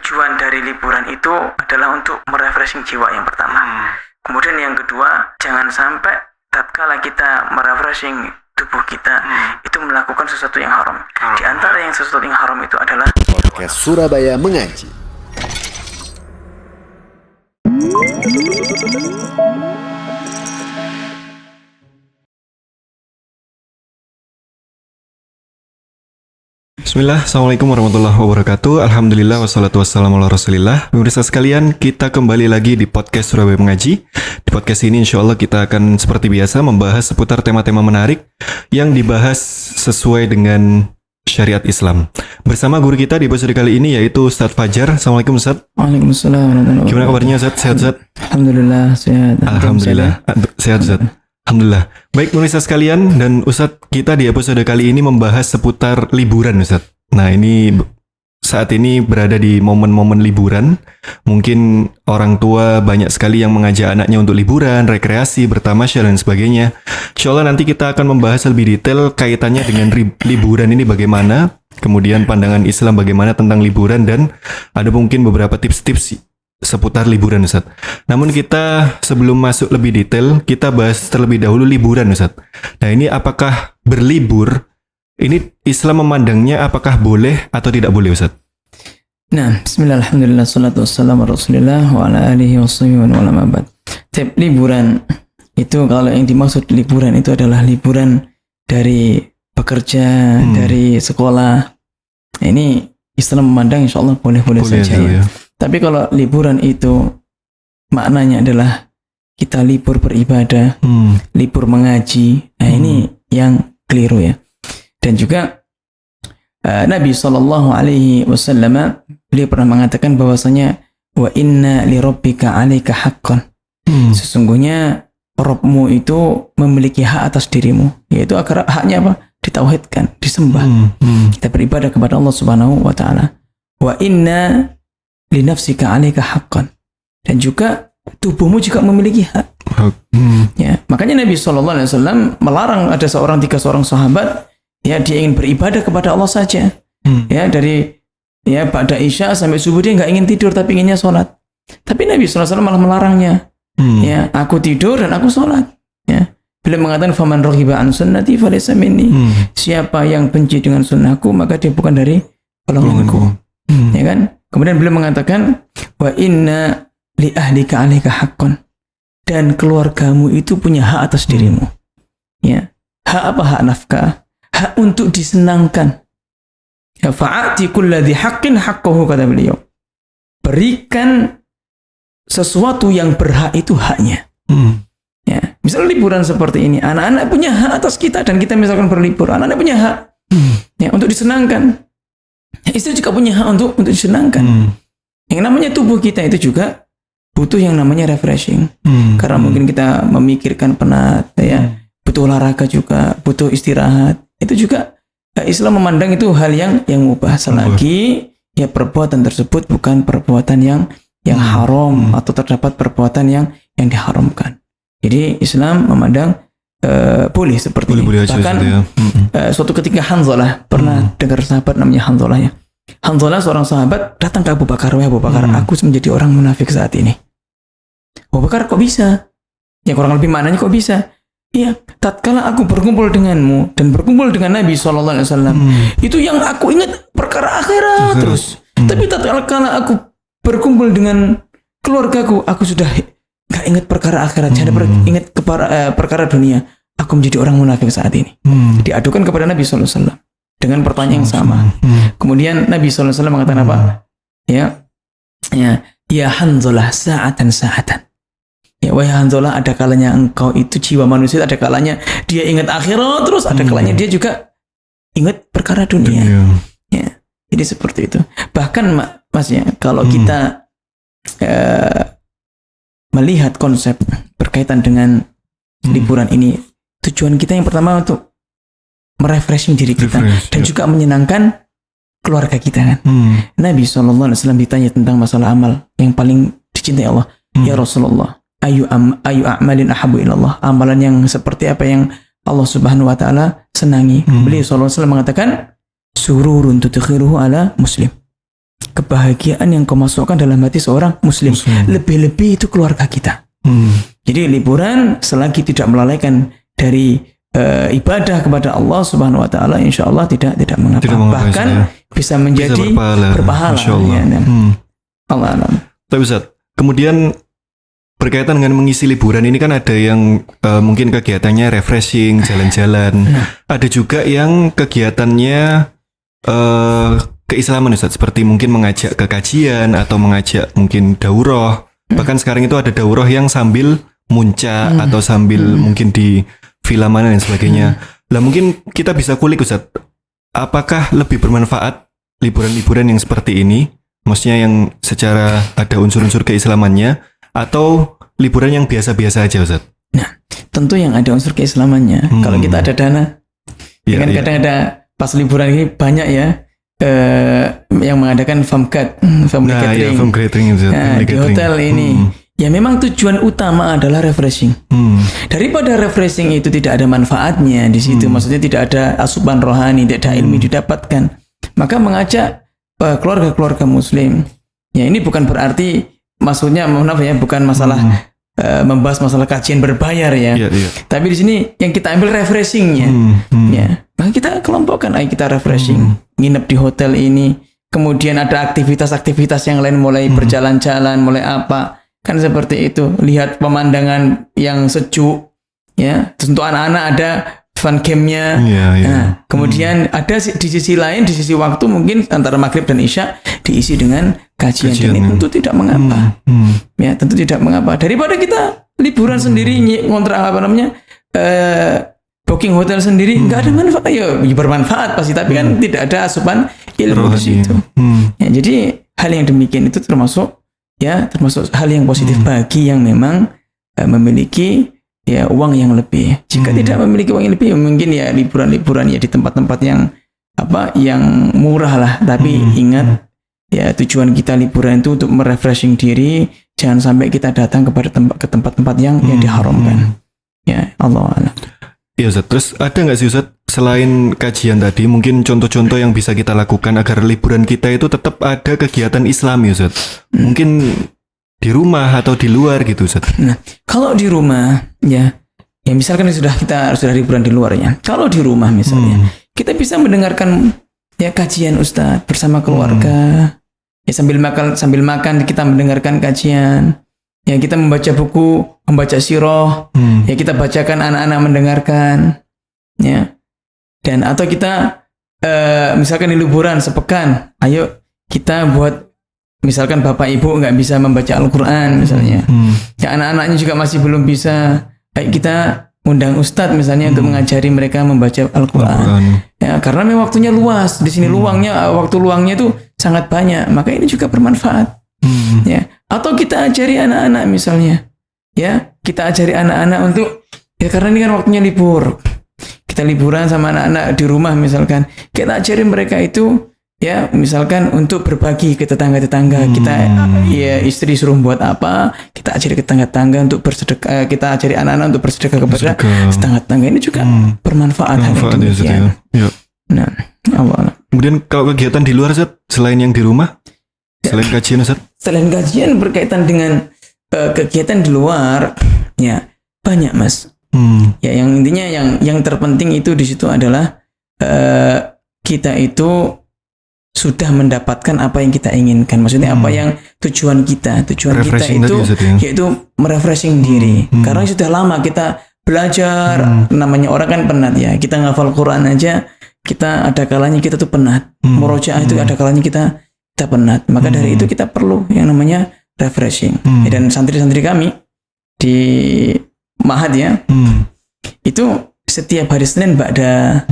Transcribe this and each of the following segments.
tujuan dari liburan itu adalah untuk merefreshing jiwa yang pertama. Kemudian yang kedua, jangan sampai tatkala kita merefreshing tubuh kita itu melakukan sesuatu yang haram. Di antara yang sesuatu yang haram itu adalah Podcast Surabaya Mengaji. Bismillah, Assalamualaikum warahmatullahi wabarakatuh. Alhamdulillah, wassalatu wassalamu ala rasulillah. Pemirsa sekalian, kita kembali lagi di podcast Surabaya Mengaji. Di podcast ini insya Allah kita akan seperti biasa membahas seputar tema-tema menarik yang dibahas sesuai dengan syariat Islam. Bersama guru kita di episode kali ini yaitu Ustadz Fajar. Assalamualaikum Ustadz. Waalaikumsalam warahmatullahi wabarakatuh. Gimana kabarnya Ustadz? Sehat Ustadz? Alhamdulillah sehat. Alhamdulillah sehat Ustadz. Alhamdulillah. Baik pemirsa sekalian dan Ustadz, kita di episode kali ini membahas seputar liburan Ustadz. Nah ini saat ini berada di momen-momen liburan. Mungkin orang tua banyak sekali yang mengajak anaknya untuk liburan, rekreasi, bertamasya dan sebagainya. Insya Allah nanti kita akan membahas lebih detail kaitannya dengan liburan ini bagaimana. Kemudian pandangan Islam bagaimana tentang liburan dan ada mungkin beberapa tips-tips seputar liburan Ustaz. Namun kita sebelum masuk lebih detail, kita bahas terlebih dahulu liburan Ustaz. Nah ini apakah berlibur, ini Islam memandangnya apakah boleh atau tidak boleh Ustaz? Nah, bismillah, alhamdulillah, salatu wassalamu ala rasulillah wa ala alihi wa sahbihi wa ala ma'bad. Liburan itu, kalau yang dimaksud liburan itu adalah liburan dari bekerja, dari sekolah. Nah, ini Islam memandang insya Allah boleh-boleh saja ya. Tapi kalau liburan itu maknanya adalah kita libur beribadah, libur mengaji. Nah ini yang keliru ya. Dan juga Nabi SAW beliau pernah mengatakan bahwasanya wa inna li rabbika 'alaika haqqan. Sesungguhnya Rabbmu itu memiliki hak atas dirimu, yaitu agar haknya apa? Ditauhidkan, disembah. Kita beribadah kepada Allah Subhanahu wa taala. Wa inna li nafsika 'alaika haqqan. Dan juga tubuhmu juga memiliki hak. Ya, makanya Nabi SAW melarang ada tiga seorang sahabat, ya dia ingin beribadah kepada Allah saja. Ya, dari ba'da isya sampai subuh dia nggak ingin tidur tapi inginnya sholat. Tapi Nabi SAW malah melarangnya. Ya, aku tidur dan aku sholat. Ya. Beliau mengatakan faman raghiba an sunnati falaysa minni. Siapa yang benci dengan sunnahku maka dia bukan dari golonganku. Ya kan? Kemudian beliau mengatakan wa inna li ahlika 'alaika haqqan. Dan keluargamu itu punya hak atas dirimu. Ya. Hak apa? Hak nafkah. Hak untuk disenangkan. Ya, fa'ati kulladzi haqqin haqqahu, kata beliau. Berikan sesuatu yang berhak itu haknya. Ya, misalnya liburan seperti ini, anak-anak punya hak atas kita dan kita misalkan berlibur, anak-anak punya hak ya untuk disenangkan. Ya, istri juga punya hak untuk disenangkan. Yang namanya tubuh kita itu juga butuh yang namanya refreshing. Karena mungkin kita memikirkan penat, ya, butuh olahraga juga, butuh istirahat. Itu juga Islam memandang itu hal yang mubah selagi ya perbuatan tersebut bukan perbuatan yang haram atau terdapat perbuatan yang diharamkan. Jadi Islam memandang boleh seperti ini. Bahkan suatu ketika Hanzalah pernah dengar sahabat namanya Hanzalah ya. Hanzalah seorang sahabat datang ke Abu Bakar, "Wahai Abu Bakar, aku menjadi orang munafik saat ini." Abu Bakar, kok bisa? Ya kurang lebih maknanya kok bisa? Iya, tatkala aku berkumpul denganmu dan berkumpul dengan Nabi SAW, itu yang aku ingat perkara akhirat terus. Tapi tatkala aku berkumpul dengan keluargaku, aku sudah gak ingat perkara akhirat, hanya ingat perkara dunia. Aku menjadi orang munafik saat ini. Diadukan kepada Nabi SAW dengan pertanyaan yang sama. Kemudian Nabi SAW mengatakan apa? Ya Hanzalah, sa'atan. Ya wahai Hanzalah, ada kalanya engkau itu jiwa manusia, ada kalanya dia ingat akhirat terus, ada kalanya dia juga ingat perkara dunia. Ya, jadi seperti itu. Bahkan Mas ya, kalau kita melihat konsep berkaitan dengan liburan ini, tujuan kita yang pertama untuk merefreshing diri kita dan juga menyenangkan keluarga kita kan. Nabi SAW ditanya tentang masalah amal yang paling dicintai Allah. Ya Rasulullah, ayu a'malin ahabu ilallah, amalan yang seperti apa yang Allah Subhanahu wa taala senangi. Beliau SAW mengatakan sururun tudkhiruhu ala muslim, kebahagiaan yang kau masukkan dalam hati seorang muslim. Lebih-lebih itu keluarga kita. Jadi liburan selagi tidak melalaikan dari ibadah kepada Allah Subhanahu wa taala, insyaallah tidak mengapa. Bahkan bisa menjadi berpahala. Ya, Allah alam. Tapi Ustaz, kemudian berkaitan dengan mengisi liburan ini kan ada yang mungkin kegiatannya refreshing, jalan-jalan. Ada juga yang kegiatannya keislaman Ustaz, seperti mungkin mengajak ke kajian atau mengajak mungkin daurah. Bahkan sekarang itu ada daurah yang sambil muncak atau sambil mungkin di villa mana dan sebagainya. Lah mungkin kita bisa kulik Ustaz, apakah lebih bermanfaat liburan-liburan yang seperti ini? Maksudnya yang secara ada unsur-unsur keislamannya, atau liburan yang biasa-biasa aja Ustaz? Nah, tentu yang ada unsur keislamannya. Kalau kita ada dana, kan kadang ada pas liburan ini banyak ya yang mengadakan family catering, di hotel ini. Ya memang tujuan utama adalah refreshing. Daripada refreshing itu tidak ada manfaatnya di situ, maksudnya tidak ada asupan rohani, tidak ada ilmu didapatkan, maka mengajak keluarga-keluarga muslim. Ya ini bukan berarti, maksudnya mohon maaf ya, bukan masalah membahas masalah kajian berbayar ya. Tapi di sini yang kita ambil refreshingnya. Ya, maka kita kelompokkan, ayo kita refreshing, nginep di hotel ini. Kemudian ada aktivitas-aktivitas yang lain, mulai berjalan-jalan, mulai apa, kan seperti itu. Lihat pemandangan yang sejuk, ya. Tentu anak-anak ada fun game-nya. Nah, kemudian ada di sisi lain, di sisi waktu mungkin antara maghrib dan isya diisi dengan kajian. Dan itu tentu tidak mengapa. Ya, tentu tidak mengapa. Daripada kita liburan sendiri, ngontrak booking hotel sendiri, nggak ada manfaat. Ya bermanfaat pasti, tapi kan tidak ada asupan ilmu di situ. Ya, jadi hal yang demikian itu termasuk hal yang positif bagi yang memang memiliki ya uang yang lebih. Jika tidak memiliki uang yang lebih, mungkin ya liburan-liburan ya di tempat-tempat yang yang murah lah. Tapi ingat ya, tujuan kita liburan itu untuk merefreshing diri, jangan sampai kita datang ke tempat-tempat yang diharamkan. Ya, Allah a'lam. Iya Ustaz, terus ada nggak sih Ustaz, selain kajian tadi, mungkin contoh-contoh yang bisa kita lakukan agar liburan kita itu tetap ada kegiatan Islami Ustaz? Mungkin di rumah atau di luar gitu Ustaz? Nah, kalau di rumah ya misalkan kita sudah liburan di luar ya. Kalau di rumah misalnya, kita bisa mendengarkan ya kajian Ustaz bersama keluarga. Ya sambil makan kita mendengarkan kajian. Ya kita membaca buku, membaca sirah, ya kita bacakan, anak-anak mendengarkan, ya. Dan atau kita misalkan di liburan sepekan, ayo kita buat, misalkan bapak ibu nggak bisa membaca Al-Quran misalnya, ya anak-anaknya juga masih belum bisa, ayo kita undang ustadz misalnya untuk mengajari mereka membaca Al-Quran. Ya karena memang waktunya luas, di sini waktu luangnya itu sangat banyak, maka ini juga bermanfaat. Ya, atau kita ajari anak-anak misalnya, ya kita ajari anak-anak untuk, ya karena ini kan waktunya libur, kita liburan sama anak-anak di rumah misalkan, kita ajari mereka itu ya misalkan untuk berbagi ke tetangga-tetangga. Kita ya istri suruh buat apa, kita ajari ke tetangga-tetangga untuk bersedekah, kita ajari anak-anak untuk bersedekah kepada tetangga-tetangga. Ini juga bermanfaat. Nah, Allah. Kemudian kalau kegiatan di luar Ustaz, selain yang di rumah, selain kajian Ustaz? Selain kajian berkaitan dengan kegiatan di luar, ya banyak Mas. Ya yang intinya yang terpenting itu di situ adalah kita itu sudah mendapatkan apa yang kita inginkan. Maksudnya apa yang tujuan kita itu yaitu merefreshing diri. Karena sudah lama kita belajar, namanya orang kan penat ya. Kita ngafal Quran aja, kita ada kalanya kita tuh penat. Murojaah itu ada kalanya kita penat. Maka dari itu kita perlu yang namanya refreshing. Dan santri-santri kami di Mahad ya, itu setiap hari Senin ba'da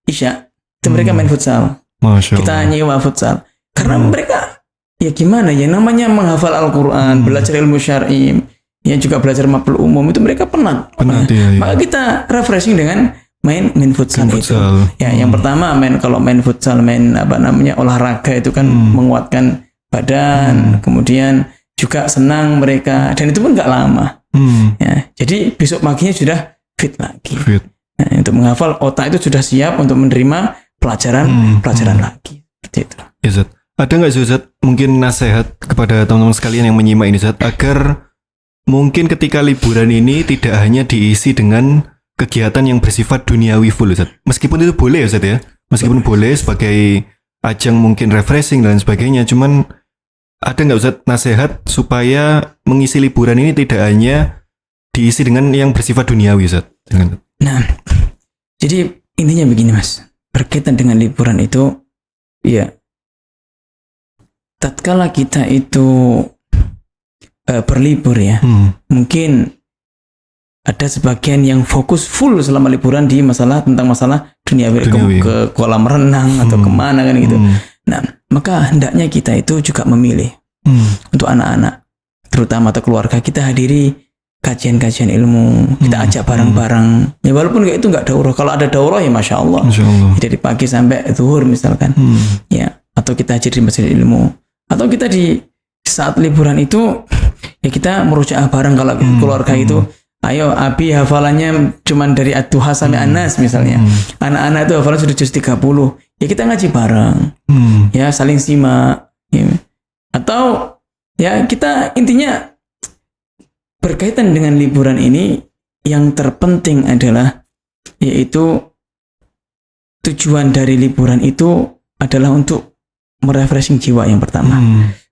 Isya itu mereka main futsal. Kita nyewa futsal. Karena mereka ya gimana ya, namanya menghafal Al-Quran, belajar ilmu syar'i, ya juga belajar mapel umum, itu mereka penat. Maka kita refreshing dengan main futsal itu. Ya, yang pertama kalau main futsal, olahraga itu kan menguatkan badan, kemudian juga senang mereka, dan itu pun nggak lama. Ya, jadi besok paginya sudah fit lagi. Nah, untuk menghafal, otak itu sudah siap untuk menerima pelajaran lagi. Seperti itu. Ya, Zat. Ada nggak sih Ustaz mungkin nasihat kepada teman-teman sekalian yang menyimak ini Ustaz, agar mungkin ketika liburan ini tidak hanya diisi dengan kegiatan yang bersifat duniawi full Ustaz. Meskipun itu boleh Ustaz ya. Meskipun boleh sebagai ajang mungkin refreshing dan sebagainya, cuman ada nggak Ustaz nasihat supaya mengisi liburan ini tidak hanya diisi dengan yang bersifat duniawi Ustaz? Nah, jadi intinya begini Mas, berkaitan dengan liburan itu, ya, tatkala kita itu berlibur ya, mungkin ada sebagian yang fokus full selama liburan di tentang masalah duniawi. Ke kolam renang atau kemana kan gitu. Nah, maka hendaknya kita itu juga memilih untuk anak-anak, terutama atau keluarga, kita hadiri kajian-kajian ilmu, kita ajak bareng-bareng. Ya walaupun itu nggak daurah, kalau ada daurah ya masya Allah. Dari pagi sampai zuhur misalkan, ya, atau kita hadir di masjid ilmu, atau kita di saat liburan itu ya kita merujaah bareng kalau keluarga itu. Ayo, Abi hafalannya cuman dari Ad-Duha sampai An-Nas misalnya. Anak-anak itu hafalan sudah juz 30. Ya kita ngaji bareng. Ya saling simak. Ya. Atau ya kita intinya berkaitan dengan liburan ini yang terpenting adalah yaitu tujuan dari liburan itu adalah untuk merefreshing jiwa yang pertama.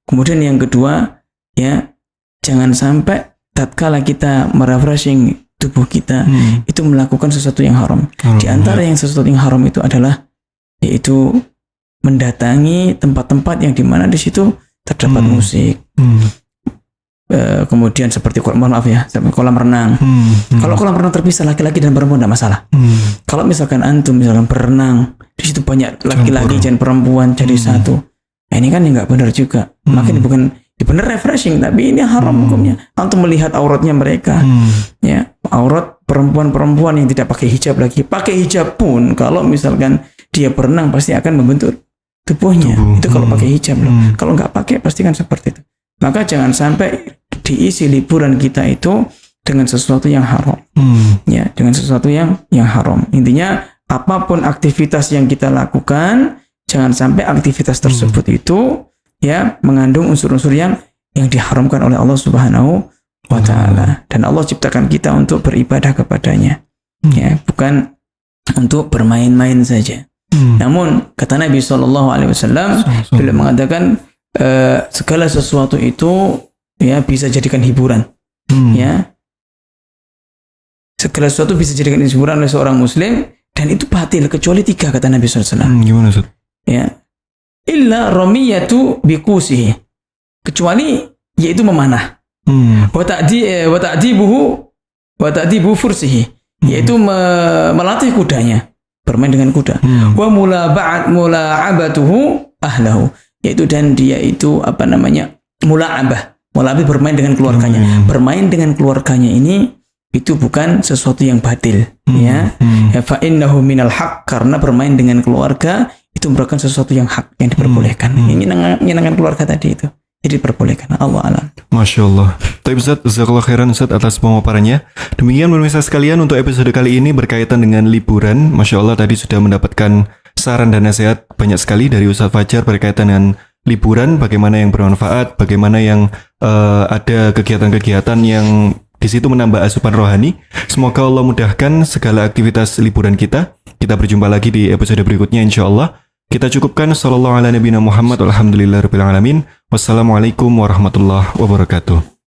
Kemudian yang kedua, ya jangan sampai tatkala kita merefreshing tubuh kita itu melakukan sesuatu yang haram. Di antara yang sesuatu yang haram itu adalah yaitu mendatangi tempat-tempat yang dimana di situ terdapat musik. Kemudian seperti kolam renang. Kalau kolam renang terpisah laki-laki dan perempuan tidak masalah. Kalau misalkan antum berenang di situ banyak laki-laki dan perempuan jadi satu. Nah, ini kan nggak benar juga. Makin bukan benar refreshing, tapi ini haram hukumnya. Antum melihat auratnya mereka, ya, aurat perempuan-perempuan yang tidak pakai hijab lagi. Pakai hijab pun kalau misalkan dia berenang pasti akan membentuk tubuhnya. Itu kalau pakai hijab loh. Kalau nggak pakai pasti kan seperti itu. Maka jangan sampai diisi liburan kita itu dengan sesuatu yang haram. Ya, dengan sesuatu yang haram. Intinya apapun aktivitas yang kita lakukan, jangan sampai aktivitas tersebut itu ya mengandung unsur-unsur yang diharamkan oleh Allah Subhanahu wa taala. Dan Allah ciptakan kita untuk beribadah kepadanya. Ya, bukan untuk bermain-main saja. Namun kata Nabi SAW beliau mengatakan segala sesuatu itu ya bisa jadikan hiburan. Ya. Segala sesuatu bisa jadikan hiburan oleh seorang muslim dan itu batil kecuali 3 kata Nabi SAW. Gimana Ustaz? Ya. Illa ramiyatu biqusihi, kecuali yaitu memanah. Wa ta'dibuhu fursihi, yaitu melatih kudanya, bermain dengan kuda. Wa mula'abatuhu ahlahu, yaitu dan dia itu mula'abah bermain dengan keluarganya. Bermain dengan keluarganya ini itu bukan sesuatu yang batil, ya. Fa innahu minal haq, karena bermain dengan keluarga itu merupakan sesuatu yang hak, yang diperbolehkan. Ini menyenangkan keluarga tadi itu, jadi diperbolehkan. Allah alam. Masya Allah. Tapi Ustaz, jazakallahu khairan Ustaz atas pemaparannya. Demikian pemirsa sekalian untuk episode kali ini berkaitan dengan liburan. Masya Allah tadi sudah mendapatkan saran dan nasihat banyak sekali dari Ustaz Fajar berkaitan dengan liburan, bagaimana yang bermanfaat, bagaimana yang ada kegiatan-kegiatan yang di situ menambah asupan rohani. Semoga Allah mudahkan segala aktivitas liburan kita. Kita berjumpa lagi di episode berikutnya insya Allah. Kita cukupkan. Sallallahu ala nabiyina Muhammad. Alhamdulillahirabbil alamin. Wassalamualaikum warahmatullahi wabarakatuh.